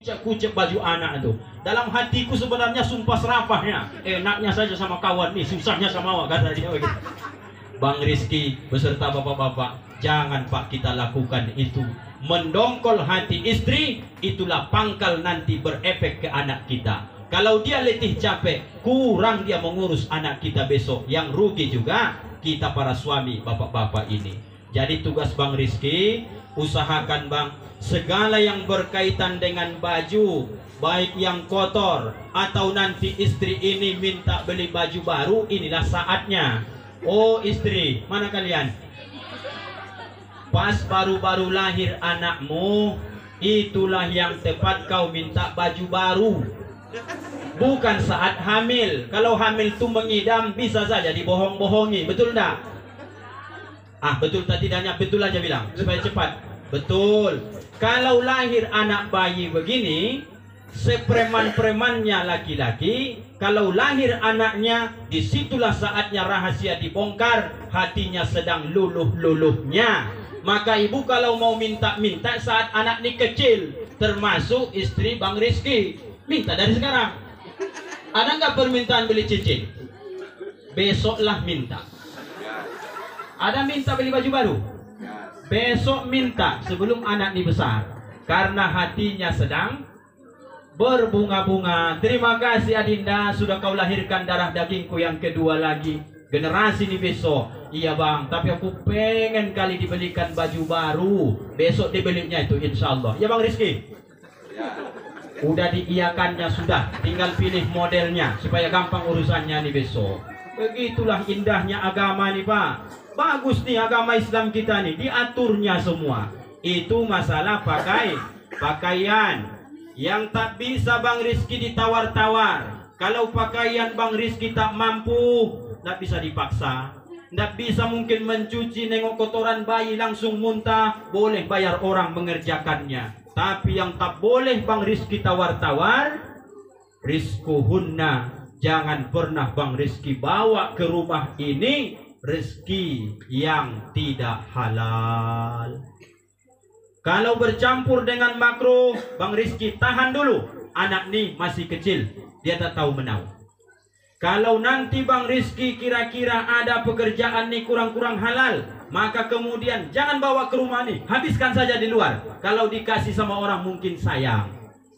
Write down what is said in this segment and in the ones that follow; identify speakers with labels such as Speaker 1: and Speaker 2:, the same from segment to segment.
Speaker 1: kucek baju anak itu. Dalam hatiku sebenarnya sumpah serapahnya. Enaknya saja sama kawan nih, susahnya sama awak, kata dia begitu. Bang Rizky beserta bapak-bapak, jangan Pak kita lakukan itu. Mendongkol hati istri, itulah pangkal nanti berefek ke anak kita. Kalau dia letih capek, kurang dia mengurus anak kita besok. Yang rugi juga kita para suami bapak-bapak ini. Jadi tugas Bang Rizky, usahakan Bang, segala yang berkaitan dengan baju, baik yang kotor atau nanti istri ini minta beli baju baru, inilah saatnya. Oh istri, mana kalian? Pas baru-baru lahir anakmu, itulah yang tepat kau minta baju baru. Bukan saat hamil. Kalau hamil itu mengidam, bisa saja dibohong-bohongi, betul enggak? Betul tak tidaknya, betul aja bilang supaya cepat. Betul. Kalau lahir anak bayi begini, sepreman-premannya laki-laki, kalau lahir anaknya, disitulah saatnya rahasia dibongkar, hatinya sedang luluh-luluhnya. Maka ibu kalau mau minta-minta saat anak ini kecil, termasuk istri Bang Rizky, minta dari sekarang. Ada nggak permintaan beli cincin? Besoklah minta. Ada minta beli baju baru? Besok minta sebelum anak ini besar. Karena hatinya sedang berbunga-bunga. Terima kasih Adinda, sudah kau lahirkan darah dagingku yang kedua lagi. Generasi ini besok. Iya Bang, tapi aku pengen kali dibelikan baju baru. Besok dibelinya itu insya Allah. Ya Bang Rizky? Udah diiyakannya sudah. Tinggal pilih modelnya supaya gampang urusannya nih besok. Begitulah indahnya agama nih Pak. Bagus nih agama Islam kita nih, diaturnya semua. Itu masalah pakaian. Yang tak bisa Bang Rizky ditawar-tawar. Kalau pakaian Bang Rizky tak mampu, tak bisa dipaksa. Tak bisa mungkin mencuci, nengok kotoran bayi langsung muntah. Boleh bayar orang mengerjakannya. Tapi yang tak boleh Bang Rizky tawar-tawar, rizkuhunna. Jangan pernah Bang Rizky bawa ke rumah ini rezeki yang tidak halal. Kalau bercampur dengan makruh, Bang Rizky tahan dulu. Anak nih masih kecil, dia tak tahu menau. Kalau nanti Bang Rizky kira-kira ada pekerjaan nih kurang-kurang halal, maka kemudian jangan bawa ke rumah nih, habiskan saja di luar. Kalau dikasih sama orang mungkin sayang.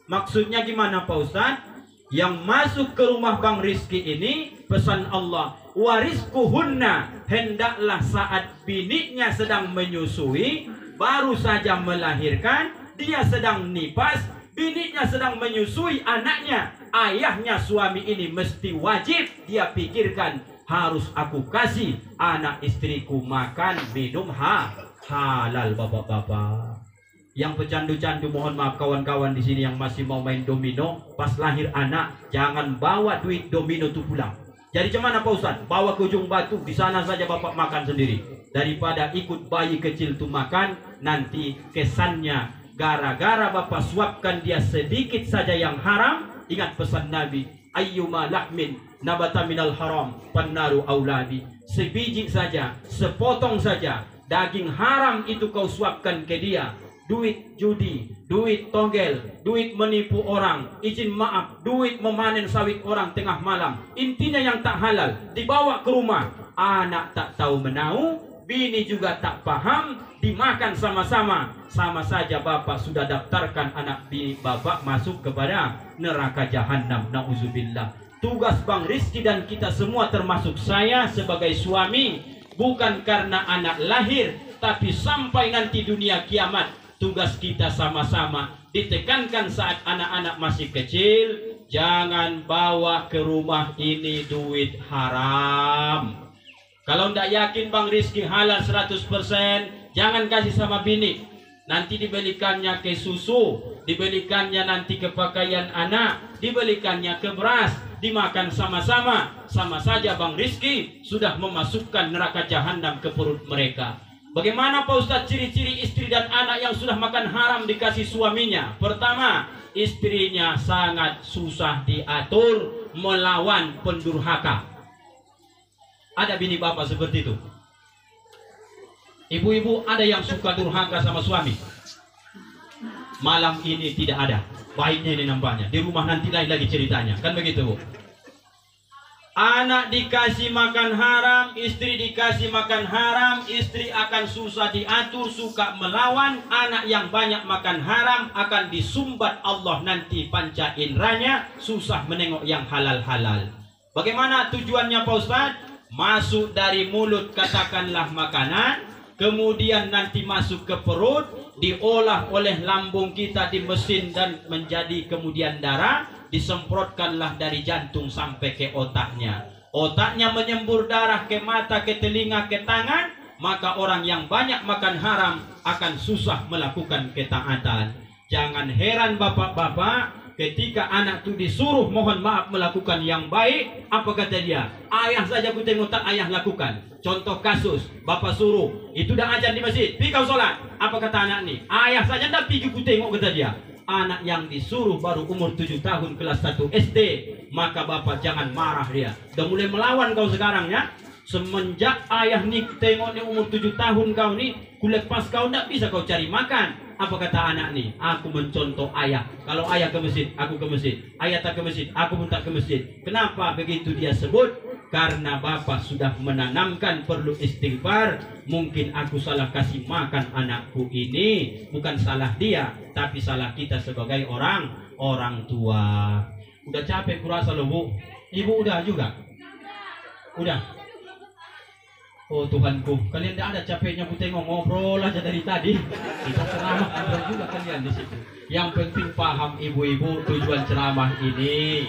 Speaker 1: Maksudnya gimana Pak Ustadz? Yang masuk ke rumah Bang Rizky ini, pesan Allah, warizkuhunna, hendaklah saat biniknya sedang menyusui, baru saja melahirkan, dia sedang nipas, biniknya sedang menyusui anaknya, ayahnya suami ini mesti wajib dia pikirkan, harus aku kasih anak istriku makan minum halal bapak-bapak. Yang pecandu-candu mohon maaf kawan-kawan di sini yang masih mau main domino, pas lahir anak jangan bawa duit domino itu pulang. Jadi cuman Pak Ustaz? Bawa ke ujung batu, di sana saja bapak makan sendiri. Daripada ikut bayi kecil itu makan, nanti kesannya gara-gara bapak suapkan dia sedikit saja yang haram. Ingat pesan Nabi, ayyuma lahmin nabata minal haram pannaru auladi. Sebiji saja, sepotong saja daging haram itu kau suapkan ke dia, duit judi, duit togel, duit menipu orang, izin maaf, duit memanen sawit orang tengah malam, intinya yang tak halal, dibawa ke rumah, anak tak tahu menau, bini juga tak paham, dimakan sama-sama, sama saja bapak sudah daftarkan anak bini bapak masuk kepada neraka jahanam, na'udzubillah. Tugas Bang Rizky dan kita semua termasuk saya sebagai suami, bukan karena anak lahir, tapi sampai nanti dunia kiamat, tugas kita sama-sama ditekankan saat anak-anak masih kecil, jangan bawa ke rumah ini duit haram. Kalau tidak yakin Bang Rizky halal 100%, jangan kasih sama bini. Nanti dibelikannya ke susu, dibelikannya nanti ke pakaian anak, dibelikannya ke beras, dimakan sama-sama. Sama saja Bang Rizky sudah memasukkan neraka jahanam ke perut mereka. Bagaimana Pak Ustadz ciri-ciri istri dan anak yang sudah makan haram dikasih suaminya? Pertama, istrinya sangat susah diatur, melawan pendurhaka. Ada bini bapak seperti itu? Ibu-ibu ada yang suka durhaka sama suami? malam ini tidak ada. Baiknya ini nampaknya. Di rumah nanti lain lagi ceritanya. Kan begitu, Bu? Anak dikasih makan haram, istri dikasih makan haram, istri akan susah diatur, suka melawan. Anak yang banyak makan haram akan disumbat Allah nanti panca inderanya, susah menengok yang halal-halal. Bagaimana tujuannya Pak Ustaz? Masuk dari mulut katakanlah makanan, kemudian nanti masuk ke perut, diolah oleh lambung kita di mesin dan menjadi kemudian darah, disemprotkanlah dari jantung sampai ke otaknya. Otaknya menyembur darah ke mata, ke telinga, ke tangan, maka orang yang banyak makan haram akan susah melakukan ketaatan. Jangan heran bapak-bapak, ketika anak itu disuruh mohon maaf melakukan yang baik, apa kata dia? Ayah saja ku tengok tak ayah lakukan. Contoh kasus, bapak suruh, itu dah ajar di masjid, pergi kau sholat. Apa kata anak ni? Ayah saja dah pergi ku tengok, kata dia. Anak yang disuruh baru umur 7 tahun kelas 1 SD, maka bapak jangan marah dia. Dah mulai melawan kau sekarang ya. Semenjak ayah ni tengok ni umur 7 tahun kau ni, kulepas kau tak bisa kau cari makan. Apa kata anak ni? Aku mencontoh ayah. Kalau ayah ke masjid, aku ke masjid. Ayah tak ke masjid, aku pun tak ke masjid. Kenapa begitu dia sebut? Karena bapak sudah menanamkan perlu istighfar. Mungkin aku salah kasih makan anakku ini, bukan salah dia, tapi salah kita sebagai orang tua. Udah capek kurasa loh, Bu. Ibu udah juga? Udah. Oh Tuhanku, kalian tidak ada capeknya, Bu, tengok ngobrol aja dari tadi. Kita ceramah ngobrol juga kalian di situ. Yang penting paham ibu-ibu tujuan ceramah ini,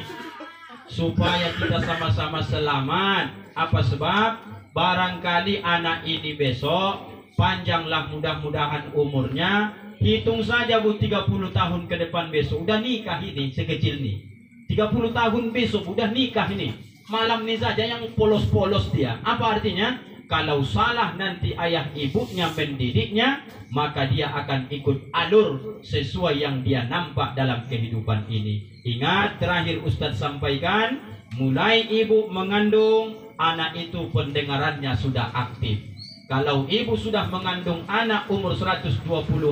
Speaker 1: supaya kita sama-sama selamat. Apa sebab? Barangkali anak ini besok panjanglah mudah-mudahan umurnya. Hitung saja Bu, 30 tahun ke depan besok udah nikah ini, sekecil nih. 30 tahun besok udah nikah ini. Malam ini saja yang polos-polos dia. Apa artinya? Kalau salah nanti ayah ibunya mendidiknya, maka dia akan ikut alur sesuai yang dia nampak dalam kehidupan ini. Ingat, terakhir Ustadz sampaikan, mulai ibu mengandung, anak itu pendengarannya sudah aktif. Kalau ibu sudah mengandung anak umur 120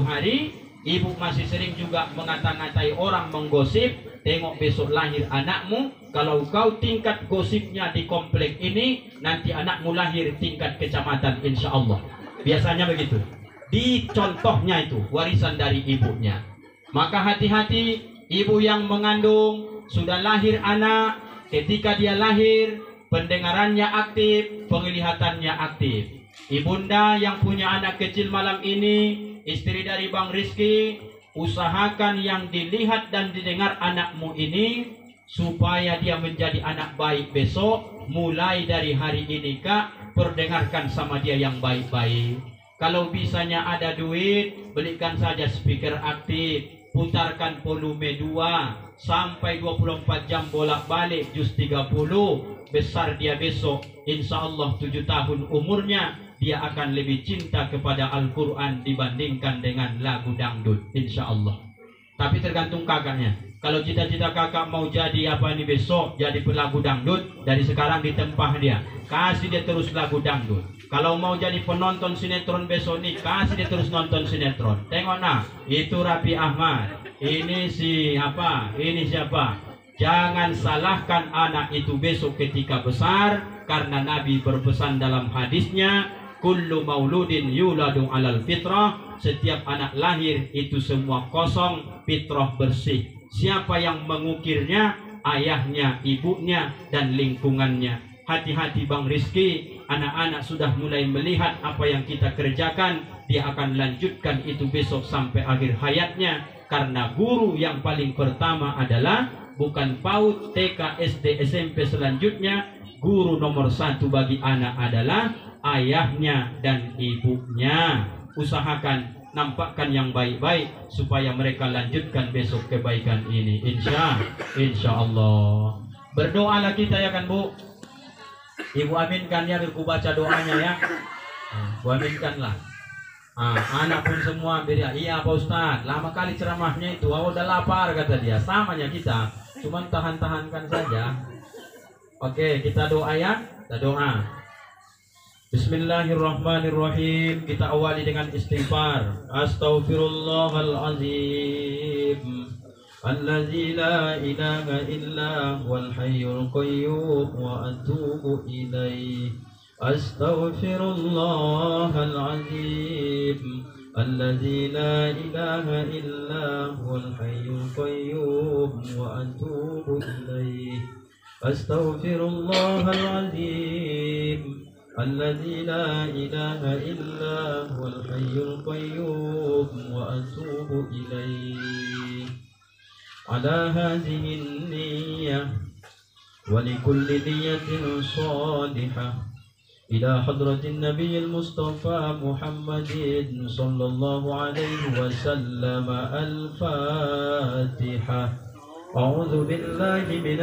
Speaker 1: hari, ibu masih sering juga mengata-ngatai orang, menggosip. Tengok besok lahir anakmu, kalau kau tingkat gosipnya di komplek ini, nanti anakmu lahir tingkat kecamatan, insya Allah. Biasanya begitu. Di contohnya itu, warisan dari ibunya. Maka hati-hati, ibu yang mengandung, sudah lahir anak, ketika dia lahir, pendengarannya aktif, penglihatannya aktif. Ibunda yang punya anak kecil malam ini, istri dari Bang Rizky, usahakan yang dilihat dan didengar anakmu ini, supaya dia menjadi anak baik besok. Mulai dari hari ini Kak, perdengarkan sama dia yang baik-baik. Kalau bisanya ada duit, belikan saja speaker aktif, putarkan volume 2 sampai 24 jam bolak-balik juz 30. Besar dia besok, insya Allah 7 tahun umurnya, dia akan lebih cinta kepada Al-Quran dibandingkan dengan lagu dangdut, insya Allah. Tapi tergantung kakaknya. Kalau cita-cita kakak mau jadi apa nih besok, jadi pelagu dangdut, dari sekarang ditempah dia, kasih dia terus lagu dangdut. Kalau mau jadi penonton sinetron besok nih, kasih dia terus nonton sinetron. Tengok nah, itu Raffi Ahmad, ini siapa, ini siapa. Jangan salahkan anak itu besok ketika besar, karena Nabi berpesan dalam hadisnya, kullu mauludin yuladu alal fitrah, setiap anak lahir itu semua kosong, fitrah bersih. Siapa yang mengukirnya? Ayahnya, ibunya, dan lingkungannya. Hati-hati Bang Rizky, anak-anak sudah mulai melihat apa yang kita kerjakan, dia akan lanjutkan itu besok sampai akhir hayatnya. Karena guru yang paling pertama adalah bukan PAUD, TK, SD, SMP selanjutnya. Guru nomor 1 bagi anak adalah ayahnya dan ibunya. Usahakan nampakkan yang baik-baik supaya mereka lanjutkan besok kebaikan ini, insya Allah. Berdoalah kita ya kan Bu. Ibu aminkan ya, aku baca doanya ya. Bu aminkanlah. Anak pun semua beda. Iya Pak Ustaz, lama kali ceramahnya itu. Udah lapar kata dia. Samanya kita, cuman tahan-tahankan saja. Oke, kita doa ya. Kita doa. Bismillahirrahmanirrahim. Kita awali dengan istighfar. Astaghfirullahalazim. Allazi la ilaha illa huwal hayyul qayyum wa atubu ilaih. Astaghfirullahalazim. Allazi la ilaha illa huwal hayyul qayyum wa atubu ilaih. Astaghfirullahalazim. الذي لا إله إلا هو الحي القيوم وأتوب إليه على هذه النية ولكل نية صالحة إلى حضرة النبي المصطفى محمد صلى الله عليه وسلم. الفاتحة. أعوذ بالله من